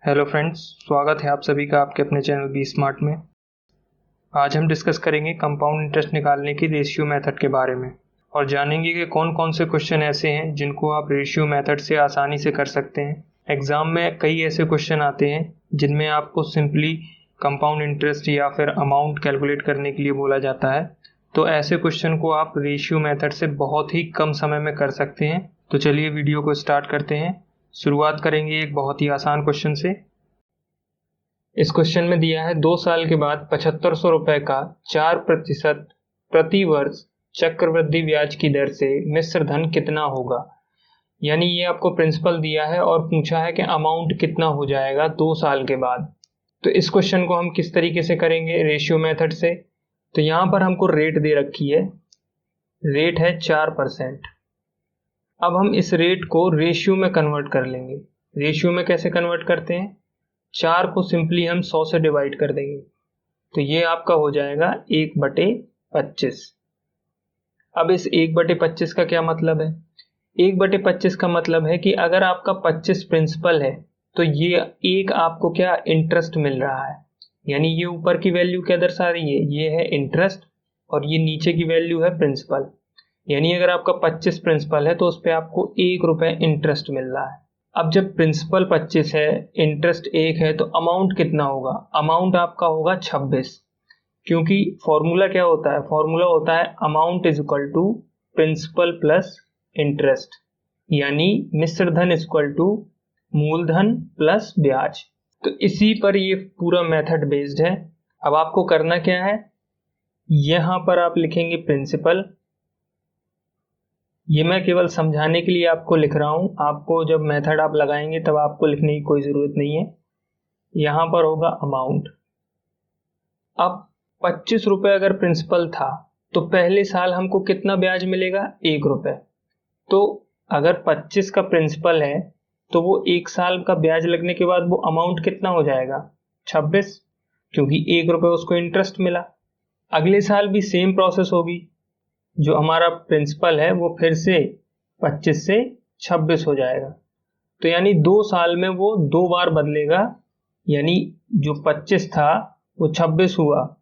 Hello friends, स्वागत है आप सभी का आपके अपने चैनल बी स्मार्ट में। आज हम डिस्कस करेंगे कंपाउंड इंटरेस्ट निकालने की रेशियो मेथड के बारे में और जानेंगे कि कौन कौन से क्वेश्चन ऐसे हैं जिनको आप रेशियो मेथड से आसानी से कर सकते हैं। एग्ज़ाम में कई ऐसे क्वेश्चन आते हैं जिनमें आपको सिंपली कंपाउंड इंटरेस्ट या फिर अमाउंट कैलकुलेट करने के लिए बोला जाता है, तो ऐसे क्वेश्चन को आप रेशियो मेथड से बहुत ही कम समय में कर सकते हैं। तो चलिए वीडियो को स्टार्ट करते हैं। शुरुआत करेंगे एक बहुत ही आसान क्वेश्चन से। इस क्वेश्चन में दिया है 2 साल के बाद 7500 रुपए का 4% प्रति वर्ष चक्रवृद्धि ब्याज की दर से मिश्र धन कितना होगा। यानी ये आपको प्रिंसिपल दिया है और पूछा है कि अमाउंट कितना हो जाएगा 2 साल के बाद। तो इस क्वेश्चन को हम किस तरीके से करेंगे रेशियो मेथड से। तो यहाँ पर हमको रेट दे रखी है, रेट है 4%। अब हम इस रेट को रेशियो में कन्वर्ट कर लेंगे। रेशियो में कैसे कन्वर्ट करते हैं, 4 को सिंपली हम 100 से डिवाइड कर देंगे, तो ये आपका हो जाएगा 1/25। अब इस 1/25 का क्या मतलब है, 1/25 का मतलब है कि अगर आपका 25 प्रिंसिपल है तो ये एक आपको क्या इंटरेस्ट मिल रहा है। यानी ये ऊपर की वैल्यू क्या दर्शा रही है, ये है इंटरेस्ट और ये नीचे की वैल्यू है प्रिंसिपल। यानी अगर आपका 25 प्रिंसिपल है तो उस पर आपको 1 रुपए इंटरेस्ट मिल रहा है। अब जब प्रिंसिपल 25 है, इंटरेस्ट 1 है, तो अमाउंट कितना होगा, अमाउंट आपका होगा 26। क्योंकि फॉर्मूला क्या होता है, फॉर्मूला होता है amount is equal to principal plus interest, यानी मिश्र धन इज इक्वल टू मूलधन प्लस ब्याज। तो इसी पर ये पूरा मेथड बेस्ड है। अब आपको करना क्या है, यहां पर आप लिखेंगे प्रिंसिपल। ये मैं केवल समझाने के लिए आपको लिख रहा हूं, आपको जब मेथड आप लगाएंगे तब आपको लिखने की कोई जरूरत नहीं है। यहां पर होगा अमाउंट। अब 25 रुपए अगर प्रिंसिपल था तो पहले साल हमको कितना ब्याज मिलेगा, 1 रुपए। तो अगर 25 का प्रिंसिपल है तो वो 1 साल का ब्याज लगने के बाद वो अमाउंट कितना हो जाएगा, 26, क्योंकि 1 रुपए उसको इंटरेस्ट मिला। अगले साल भी सेम प्रोसेस होगी, जो हमारा प्रिंसिपल है वो फिर से 25 से 26 हो जाएगा। तो यानी 2 साल में वो 2 बार बदलेगा, यानी जो 25 था वो 26 हुआ।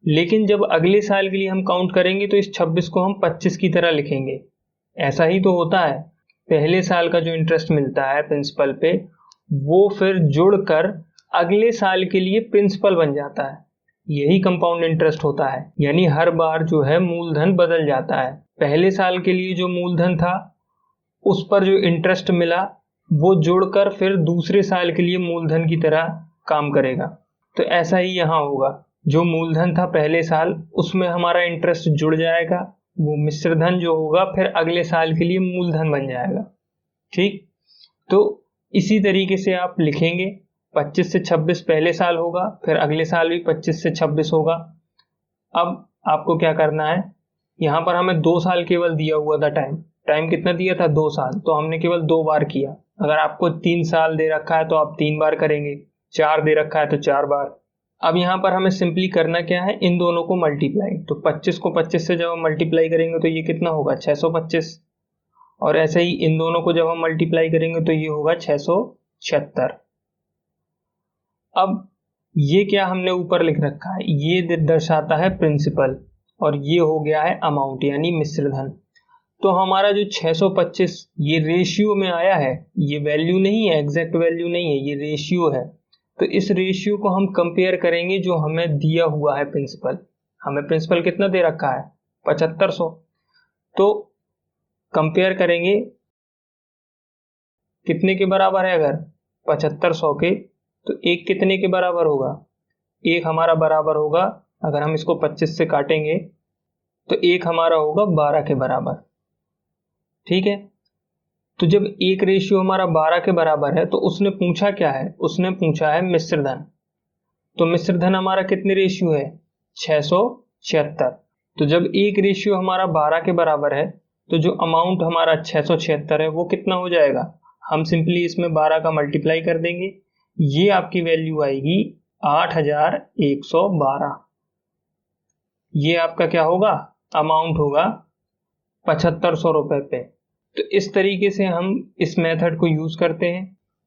लेकिन जब अगले साल के लिए हम काउंट करेंगे तो इस 26 को हम 25 की तरह लिखेंगे। ऐसा ही तो होता है, पहले साल का जो इंटरेस्ट मिलता है प्रिंसिपल पे वो फिर जुड़कर अगले साल के लिए प्रिंसिपल बन जाता है। यही कंपाउंड इंटरेस्ट होता है। यानी हर बार जो है मूलधन बदल जाता है। पहले साल के लिए जो मूलधन था उस पर जो इंटरेस्ट मिला वो जुड़कर फिर दूसरे साल के लिए मूलधन की तरह काम करेगा। तो ऐसा ही यहाँ होगा, जो मूलधन था पहले साल उसमें हमारा इंटरेस्ट जुड़ जाएगा, वो मिश्रधन जो होगा फिर अगले साल के लिए मूलधन बन जाएगा। ठीक, तो इसी तरीके से आप लिखेंगे। 25 से 26 पहले साल होगा, फिर अगले साल भी 25 से 26 होगा। अब आपको क्या करना है, यहाँ पर हमें 2 साल केवल दिया हुआ था, टाइम कितना दिया था, 2 साल, तो हमने केवल 2 बार किया। अगर आपको 3 साल दे रखा है तो आप 3 बार करेंगे, 4 दे रखा है तो 4 बार। अब यहाँ पर हमें सिंपली करना क्या है, इन दोनों को मल्टीप्लाई। तो 25 को 25 से जब हम मल्टीप्लाई करेंगे तो ये कितना होगा, 625। और ऐसे ही इन दोनों को जब हम मल्टीप्लाई करेंगे तो ये होगा 676। अब ये क्या हमने ऊपर लिख रखा है, ये दर्शाता है प्रिंसिपल और ये हो गया है अमाउंट यानी मिश्रधन। तो हमारा जो 625 ये रेशियो में आया है, ये वैल्यू नहीं है, एग्जैक्ट वैल्यू नहीं है, ये रेशियो है। तो इस रेशियो को हम कंपेयर करेंगे जो हमें दिया हुआ है प्रिंसिपल। हमें प्रिंसिपल कितना दे रखा है, 7500। तो कंपेयर करेंगे कितने के बराबर है, अगर 7500 के, तो एक कितने के बराबर होगा, एक हमारा बराबर होगा, अगर हम इसको 25 से काटेंगे तो एक हमारा होगा 12 के बराबर। ठीक है, तो जब एक रेशियो हमारा 12 के बराबर है तो उसने पूछा क्या है, उसने पूछा है मिश्रधन। तो मिश्रधन हमारा कितने रेशियो है, 676। तो जब एक रेशियो हमारा 12 के बराबर है तो जो अमाउंट हमारा 676 है वो कितना हो जाएगा, हम सिंपली इसमें 12 का मल्टीप्लाई कर देंगे, ये आपकी वैल्यू आएगी 8112। ये आपका क्या होगा, अमाउंट होगा 7500 रुपए पे। तो इस तरीके से हम इस मेथड को यूज करते हैं।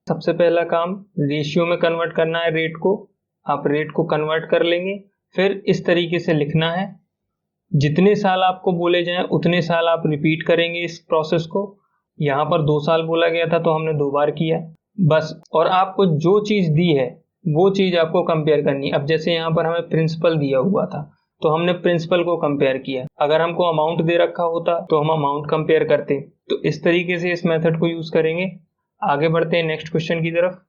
सबसे पहला काम रेशियो में कन्वर्ट करना है रेट को। आप रेट को कन्वर्ट कर लेंगे, फिर इस तरीके से लिखना है, जितने साल आपको बोले जाएं उतने साल आप रिपीट करेंगे इस प्रोसेस को। यहाँ पर 2 साल बोला गया था तो हमने 2 बार किया बस। और आपको जो चीज़ दी है वो चीज़ आपको कंपेयर करनी है। अब जैसे यहाँ पर हमें प्रिंसिपल दिया हुआ था तो हमने प्रिंसिपल को कंपेयर किया। अगर हमको अमाउंट दे रखा होता तो हम अमाउंट कंपेयर करते। तो इस तरीके से इस मेथड को यूज करेंगे। आगे बढ़ते हैं नेक्स्ट क्वेश्चन की तरफ।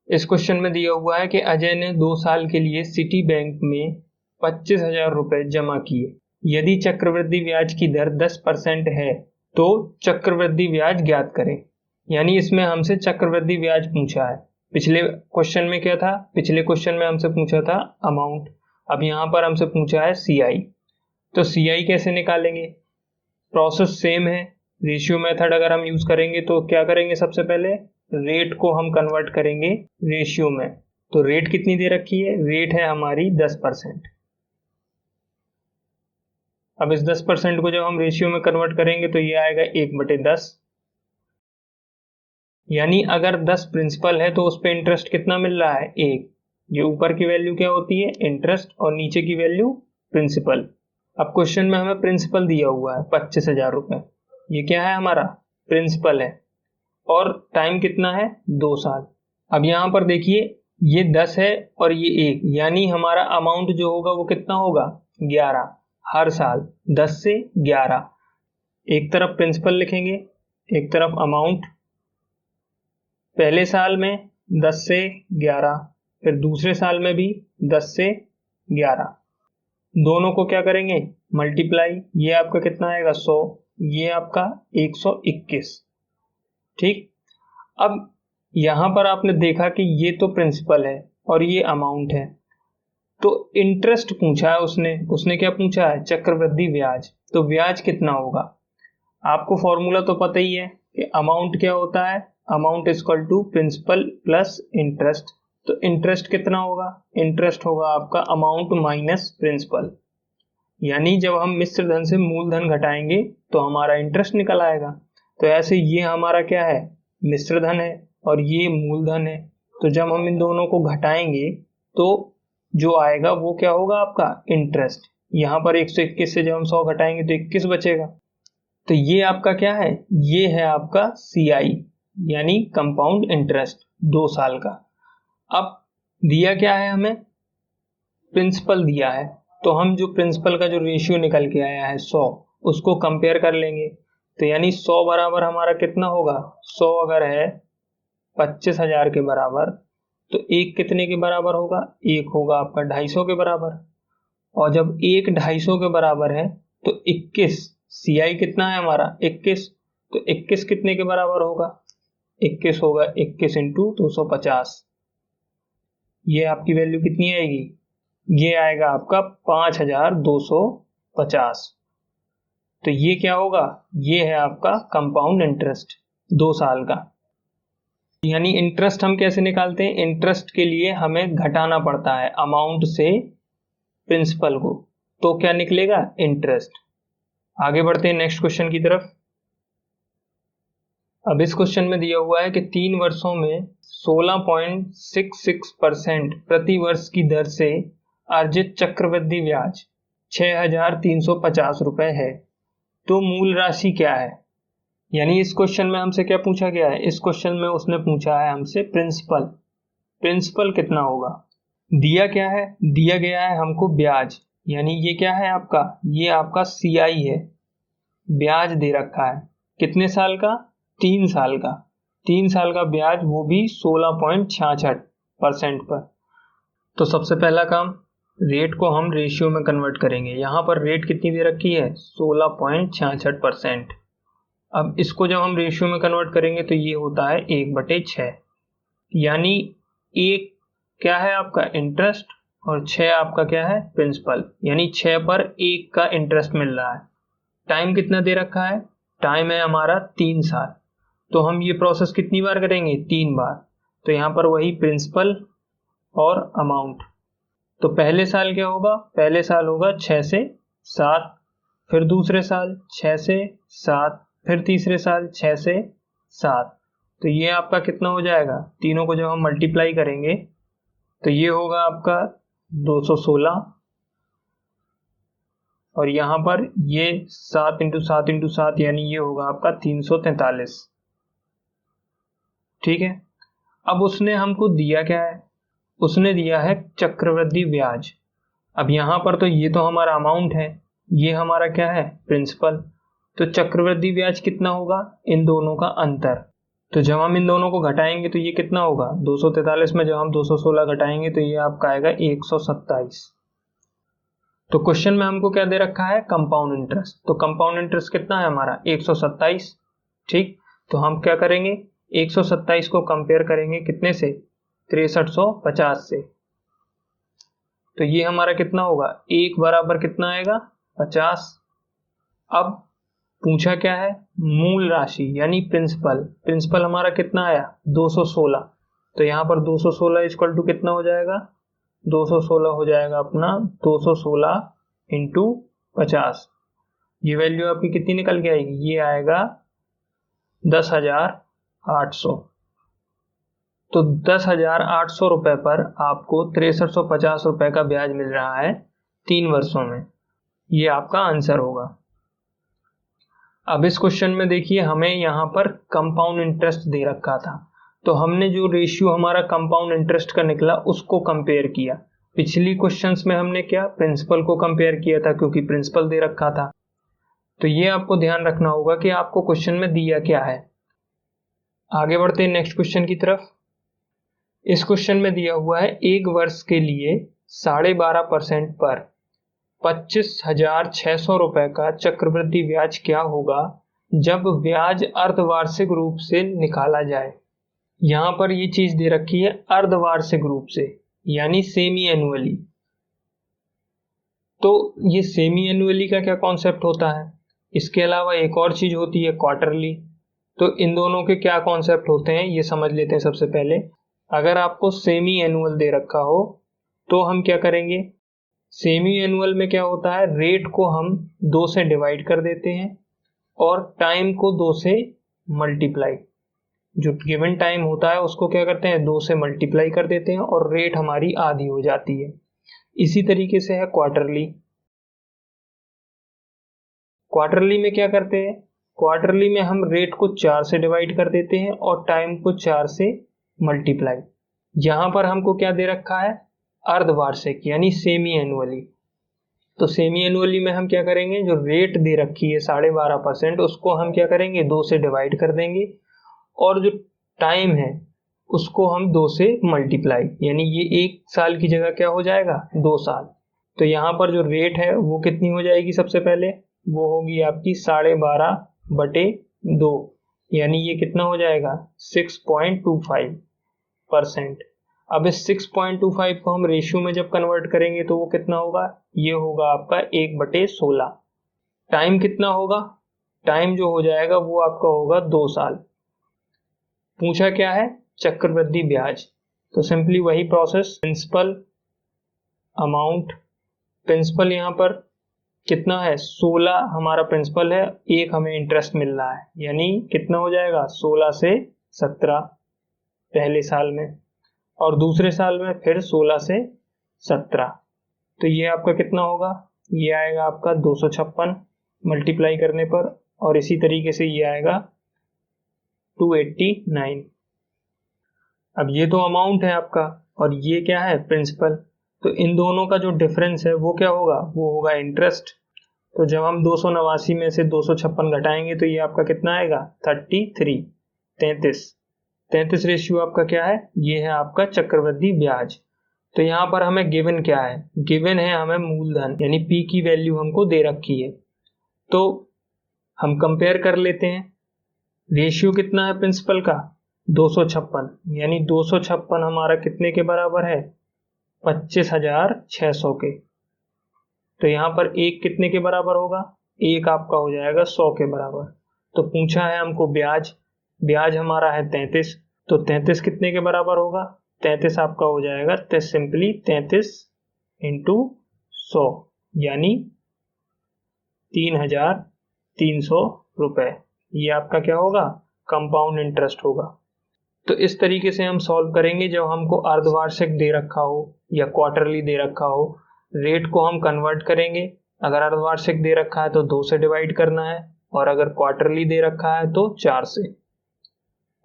इस क्वेश्चन में दिया हुआ है कि अजय ने 2 साल के लिए सिटी बैंक में 25,000 रुपए जमा किए। यदि चक्रवृद्धि ब्याज की दर 10% है तो चक्रवृद्धि ब्याज ज्ञात करें। यानी इसमें हमसे चक्रवृद्धि ब्याज पूछा है। पिछले क्वेश्चन में क्या था? पिछले क्वेश्चन में हमसे पूछा था अमाउंट, अब यहाँ पर हमसे पूछा है सीआई। तो सीआई कैसे निकालेंगे? प्रोसेस सेम है। रेशियो मेथड अगर हम यूज करेंगे तो क्या करेंगे? सबसे पहले रेट को हम कन्वर्ट करेंगे रेशियो में। तो रेट कितनी दे रखी है? रेट है हमारी 10%। अब इस 10% को जब हम रेशियो में कन्वर्ट करेंगे तो ये आएगा 1/10। यानी अगर 10 प्रिंसिपल है तो उस पे इंटरेस्ट कितना मिल रहा है? 1। ये ऊपर की वैल्यू क्या होती है? इंटरेस्ट, और नीचे की वैल्यू प्रिंसिपल। अब क्वेश्चन में हमें प्रिंसिपल दिया हुआ है 25,000 रुपए। ये क्या है? हमारा प्रिंसिपल है। और टाइम कितना है? 2 साल। अब यहाँ पर देखिए ये 10 है और ये 1, यानी हमारा अमाउंट जो होगा वो कितना होगा? 11। हर साल 10 से 11। एक तरफ प्रिंसिपल लिखेंगे, एक तरफ अमाउंट। पहले साल में 10 से 11, फिर दूसरे साल में भी 10 से 11। दोनों को क्या करेंगे? मल्टीप्लाई। ये आपका कितना आएगा? 100। ये आपका 121। ठीक। अब यहां पर आपने देखा कि ये तो प्रिंसिपल है और ये अमाउंट है। तो इंटरेस्ट पूछा है उसने क्या पूछा है? चक्रवृद्धि ब्याज। तो ब्याज कितना होगा? आपको फॉर्मूला तो पता ही है कि अमाउंट क्या होता है? Amount is equal to principal plus interest. तो इंटरेस्ट कितना होगा? इंटरेस्ट होगा आपका अमाउंट माइनस प्रिंसिपल। यानी जब हम मिश्र धन से मूलधन घटाएंगे तो हमारा इंटरेस्ट निकल आएगा। तो ऐसे ये हमारा क्या है? मिश्र धन है और ये मूलधन है। तो जब हम इन दोनों को घटाएंगे तो जो आएगा वो क्या होगा? आपका इंटरेस्ट। यहाँ पर 121 से जब हम 100 घटाएंगे तो 21 बचेगा। तो ये आपका क्या है? ये है आपका सीआई, यानी कंपाउंड इंटरेस्ट 2 साल का। अब दिया क्या है हमें? प्रिंसिपल दिया है। तो हम जो प्रिंसिपल का जो रेशियो निकल के आया है 100, उसको कंपेयर कर लेंगे। तो यानी 100 बराबर हमारा कितना होगा? 100 अगर है 25,000 के बराबर तो 1 कितने के बराबर होगा? 1 होगा आपका 250 के बराबर। और जब 1 250 के बराबर है तो 21, सीआई कितना है हमारा? 21। तो 21 कितने के बराबर होगा? 21 होगा 21 इंटू 250। ये आपकी वैल्यू कितनी आएगी? ये आएगा आपका 5,250। तो ये क्या होगा? ये है आपका कंपाउंड इंटरेस्ट 2 साल का। यानी इंटरेस्ट हम कैसे निकालते हैं? इंटरेस्ट के लिए हमें घटाना पड़ता है अमाउंट से प्रिंसिपल को। तो क्या निकलेगा? इंटरेस्ट। आगे बढ़ते हैं नेक्स्ट क्वेश्चन की तरफ। अब इस क्वेश्चन में दिया हुआ है कि 3 वर्षों में 16.66% प्रति वर्ष की दर से अर्जित चक्रवृद्धि ब्याज 6,350 रुपए है। तो मूल राशि क्या है? यानी इस क्वेश्चन में हमसे क्या पूछा गया है? इस क्वेश्चन में उसने पूछा है हमसे प्रिंसिपल। प्रिंसिपल कितना होगा? दिया क्या है? दिया गया है हमको ब्याज। यानी ये क्या है आपका? ये आपका सीआई है। ब्याज दे रखा है कितने साल का? 3 साल का। 3 साल का ब्याज, वो भी 16.66% पर। तो सबसे पहला काम, रेट को हम रेशियो में कन्वर्ट करेंगे। यहाँ पर रेट कितनी दे रखी है? 16.66%। अब इसको जब हम रेशियो में कन्वर्ट करेंगे तो ये होता है 1/6। यानी 1 क्या है आपका? इंटरेस्ट, और 6 आपका क्या है? प्रिंसिपल। यानी 6 पर 1 का इंटरेस्ट मिल रहा है। टाइम कितना दे रखा है? टाइम है हमारा 3 साल। तो हम ये प्रोसेस कितनी बार करेंगे? 3 बार। तो यहाँ पर वही प्रिंसिपल और अमाउंट। तो पहले साल क्या होगा? पहले साल होगा 6 से 7, फिर दूसरे साल 6 से 7, फिर तीसरे साल 6 से 7। तो ये आपका कितना हो जाएगा, तीनों को जब हम मल्टीप्लाई करेंगे तो ये होगा आपका 216, और यहाँ पर ये 7 इंटू 7 इंटू 7 यानी ये होगा आपका 343। ठीक है, अब उसने हमको दिया क्या है, उसने दिया है चक्रवृद्धि ब्याज। अब यहाँ पर तो ये तो हमारा अमाउंट है, ये हमारा क्या है, प्रिंसिपल। तो चक्रवृद्धि ब्याज कितना होगा, इन दोनों का अंतर। तो जब हम इन दोनों को घटाएंगे तो ये कितना होगा, 243 में जब हम 216 घटाएंगे तो ये आपका आएगा 127। तो क्वेश्चन में हमको क्या दे रखा है, कंपाउंड इंटरेस्ट। तो कंपाउंड इंटरेस्ट कितना है हमारा, 127। ठीक, तो हम क्या करेंगे, 127 को कंपेयर करेंगे कितने से, 6350 से। तो ये हमारा कितना होगा, एक बराबर कितना आएगा, 50। अब पूछा क्या है, मूल राशि यानी प्रिंसिपल। प्रिंसिपल हमारा कितना आया, 216। तो यहाँ पर 216 इक्वल टू कितना हो जाएगा, 216 हो जाएगा अपना 216 इंटू 50। ये वैल्यू आपकी कितनी निकल के आएगी, ये आएगा 10,800। तो 10,800 रुपए पर आपको 6350 रुपए का ब्याज मिल रहा है 3 वर्षों में। ये आपका आंसर होगा। अब इस क्वेश्चन में देखिए हमें यहाँ पर कंपाउंड इंटरेस्ट दे रखा था, तो हमने जो रेशियो हमारा कंपाउंड इंटरेस्ट का निकला उसको कंपेयर किया। पिछली क्वेश्चंस में हमने क्या, प्रिंसिपल को कंपेयर किया था क्योंकि प्रिंसिपल दे रखा था। तो ये आपको ध्यान रखना होगा कि आपको क्वेश्चन में दिया क्या है। आगे बढ़ते हैं नेक्स्ट क्वेश्चन की तरफ। इस क्वेश्चन में दिया हुआ है एक वर्ष के लिए 12.5% पर 25,600 रुपए का चक्रवृद्धि ब्याज क्या होगा जब ब्याज अर्धवार्षिक रूप से निकाला जाए। यहाँ पर ये चीज दे रखी है अर्धवार्षिक रूप से यानी सेमी एनुअली। तो ये सेमी एनुअली का क्या कॉन्सेप्ट होता है, इसके अलावा एक और चीज होती है क्वार्टरली। तो इन दोनों के क्या कॉन्सेप्ट होते हैं ये समझ लेते हैं। सबसे पहले अगर आपको सेमी एनुअल दे रखा हो तो हम क्या करेंगे, सेमी एनुअल में क्या होता है, रेट को हम 2 से डिवाइड कर देते हैं और टाइम को 2 से मल्टीप्लाई, जो गिवन टाइम होता है उसको क्या करते हैं 2 से मल्टीप्लाई कर देते हैं और रेट हमारी आधी हो जाती है। इसी तरीके से है क्वार्टरली। क्वार्टरली में क्या करते हैं, क्वार्टरली में हम रेट को 4 से डिवाइड कर देते हैं और टाइम को 4 से मल्टीप्लाई। यहां पर हमको क्या दे रखा है, अर्धवार्षिक यानी सेमी एनुअली। तो सेमी एनुअली में हम क्या करेंगे, जो रेट दे रखी है 12.5% उसको हम क्या करेंगे 2 से डिवाइड कर देंगे और जो टाइम है उसको हम 2 से मल्टीप्लाई, यानी ये 1 साल की जगह क्या हो जाएगा 2 साल। तो यहाँ पर जो रेट है वो कितनी हो जाएगी, सबसे पहले वो होगी आपकी 12.5/2 यानी ये कितना हो जाएगा 6.25%। अब इस 6.25 को हम रेशियो में जब कन्वर्ट करेंगे तो वो कितना होगा, ये होगा आपका 1/16। टाइम कितना होगा, टाइम जो हो जाएगा वो आपका होगा 2 साल। पूछा क्या है, चक्रवृद्धि ब्याज। तो सिंपली वही प्रोसेस, प्रिंसिपल अमाउंट, प्रिंसिपल यहाँ पर कितना है 16 हमारा प्रिंसिपल है, एक हमें इंटरेस्ट मिल रहा है यानी कितना हो जाएगा 16 से 17 पहले साल में और दूसरे साल में फिर 16 से 17। तो ये आपका कितना होगा, ये आएगा आपका 256 मल्टीप्लाई करने पर, और इसी तरीके से ये आएगा 289। अब ये तो अमाउंट है आपका और ये क्या है प्रिंसिपल। तो इन दोनों का जो डिफरेंस है वो क्या होगा, वो होगा इंटरेस्ट। तो जब हम 289 में से 256 घटाएंगे तो ये आपका कितना आएगा 33 रेशियो आपका क्या है, ये है आपका चक्रवृद्धि ब्याज। तो यहाँ पर हमें गिवन क्या है, गिवन है हमें मूलधन यानी पी की वैल्यू हमको दे रखी है। तो हम कंपेयर कर लेते हैं, रेशियो कितना है प्रिंसिपल का 256 यानी 256 हमारा कितने के बराबर है 25,600 के। तो यहाँ पर एक कितने के बराबर होगा, एक आपका हो जाएगा 100 के बराबर। तो पूछा है हमको ब्याज, ब्याज हमारा है 33, तो 33 कितने के बराबर होगा, 33 आपका हो जाएगा सिंपली 33 इंटू 100 यानी 3,300 रुपए। ये आपका क्या होगा, कंपाउंड इंटरेस्ट होगा। तो इस तरीके से हम सॉल्व करेंगे जब हमको अर्धवार्षिक दे रखा हो या क्वार्टरली दे रखा हो। रेट को हम कन्वर्ट करेंगे, अगर अर्धवार्षिक दे रखा है तो 2 से डिवाइड करना है और अगर क्वार्टरली दे रखा है तो 4 से।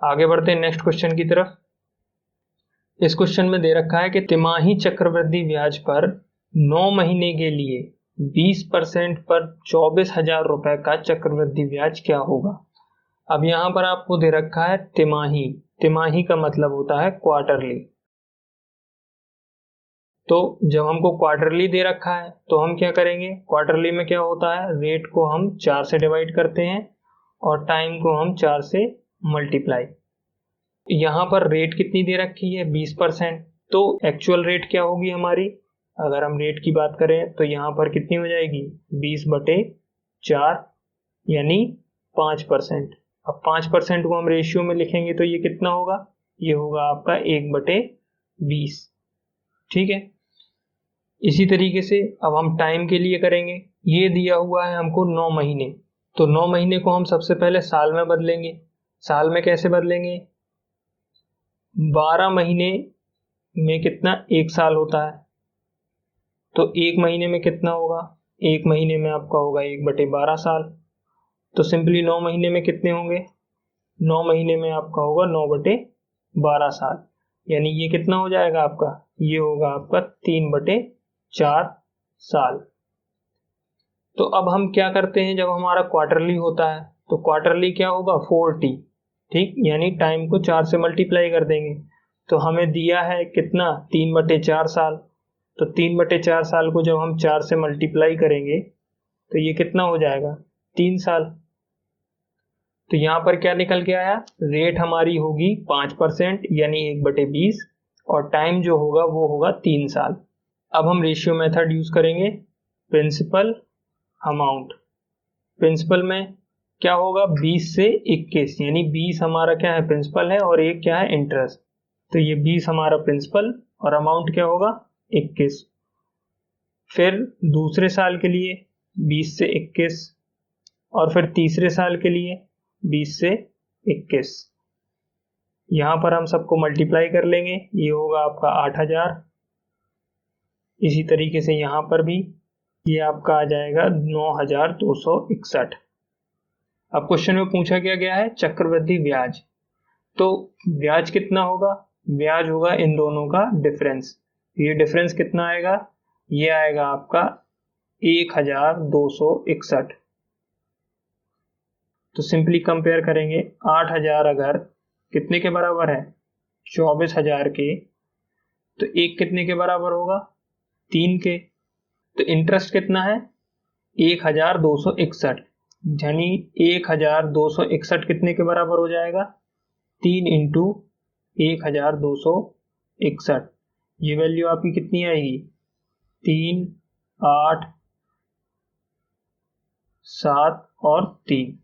आगे बढ़ते हैं नेक्स्ट क्वेश्चन की तरफ। इस क्वेश्चन में दे रखा है कि तिमाही चक्रवृद्धि ब्याज पर 9 महीने के लिए 20% पर 24,000 रुपए का चक्रवृद्धि ब्याज क्या होगा। अब यहाँ पर आपको दे रखा है तिमाही, तिमाही का मतलब होता है क्वार्टरली। तो जब हमको क्वार्टरली दे रखा है तो हम क्या करेंगे, क्वार्टरली में क्या होता है, रेट को हम 4 से डिवाइड करते हैं और टाइम को हम 4 से मल्टीप्लाई। यहाँ पर रेट कितनी दे रखी है, 20%, तो एक्चुअल रेट क्या होगी हमारी, अगर हम रेट की बात करें तो यहाँ पर कितनी हो जाएगी, 20/4 यानी 5%। अब 5% को हम रेशियो में लिखेंगे तो ये कितना होगा, ये होगा आपका 1/20। ठीक है। इसी तरीके से अब हम टाइम के लिए करेंगे। ये दिया हुआ है हमको 9 महीने, तो 9 महीने को हम सबसे पहले साल में बदलेंगे। साल में कैसे बदलेंगे, 12 महीने में कितना, 1 साल होता है, तो 1 महीने में कितना होगा, 1 महीने में आपका होगा 1/12 साल। तो सिंपली 9 महीने में कितने होंगे, 9 महीने में आपका होगा 9/12 साल, यानी ये कितना हो जाएगा आपका, ये होगा आपका 3/4 साल। तो अब हम क्या करते हैं, जब हमारा क्वार्टरली होता है तो क्वार्टरली क्या होगा, 4t, ठीक, यानी टाइम को 4 से मल्टीप्लाई कर देंगे। तो हमें दिया है कितना, 3/4 साल, तो 3/4 साल को जब हम 4 से मल्टीप्लाई करेंगे तो ये कितना हो जाएगा, 3 साल। तो यहाँ पर क्या निकल के आया, रेट हमारी होगी 5% यानी 1/20 और टाइम जो होगा वो होगा 3 साल। अब हम रेशियो मेथड यूज करेंगे, प्रिंसिपल अमाउंट। प्रिंसिपल में क्या होगा, 20 से 21, यानी 20 हमारा क्या है, प्रिंसिपल है और 1 क्या है, इंटरेस्ट। तो ये 20 हमारा प्रिंसिपल और अमाउंट क्या होगा, 21। फिर दूसरे साल के लिए 20 से 21 और फिर तीसरे साल के लिए 20 से 21। यहाँ पर हम सबको मल्टीप्लाई कर लेंगे, ये होगा आपका 8,000। इसी तरीके से यहाँ पर भी ये आपका आ जाएगा 9,261। अब क्वेश्चन में पूछा क्या गया है, चक्रवृद्धि ब्याज। तो ब्याज कितना होगा, ब्याज होगा इन दोनों का डिफरेंस। ये डिफरेंस कितना आएगा, ये आएगा आपका 1,261। तो सिंपली कंपेयर करेंगे, 8,000 अगर कितने के बराबर है, 24,000 के, तो एक कितने के बराबर होगा, 3 के। तो इंटरेस्ट कितना है, 1,261, यानी 1,261 कितने के बराबर हो जाएगा, 3 इंटू 1,261। ये वैल्यू आपकी कितनी आएगी, 3, 8, 7 और 3,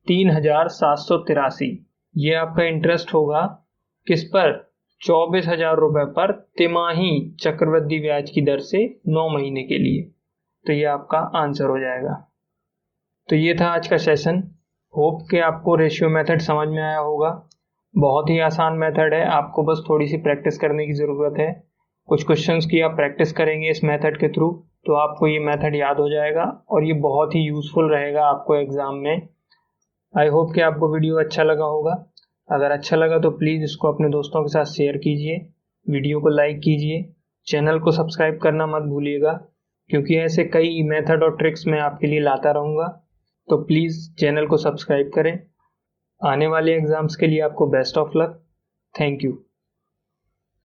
3,783। ये आपका इंटरेस्ट होगा किस पर, 24,000 रुपए पर तिमाही चक्रवृद्धि ब्याज की दर से 9 महीने के लिए। तो ये आपका आंसर हो जाएगा। तो ये था आज का सेशन। होप कि आपको रेशियो मेथड समझ में आया होगा। बहुत ही आसान मेथड है, आपको बस थोड़ी सी प्रैक्टिस करने की ज़रूरत है। कुछ क्वेश्चंस की आप प्रैक्टिस करेंगे इस मेथड के थ्रू तो आपको ये मेथड याद हो जाएगा और ये बहुत ही यूज़फुल रहेगा आपको एग्ज़ाम में। आई होप कि आपको वीडियो अच्छा लगा होगा। अगर अच्छा लगा तो प्लीज़ इसको अपने दोस्तों के साथ शेयर कीजिए, वीडियो को लाइक कीजिए, चैनल को सब्सक्राइब करना मत भूलिएगा क्योंकि ऐसे कई मेथड और ट्रिक्स मैं आपके लिए लाता रहूँगा। तो प्लीज़ चैनल को सब्सक्राइब करें। आने वाले एग्ज़ाम्स के लिए आपको best of luck. Thank you.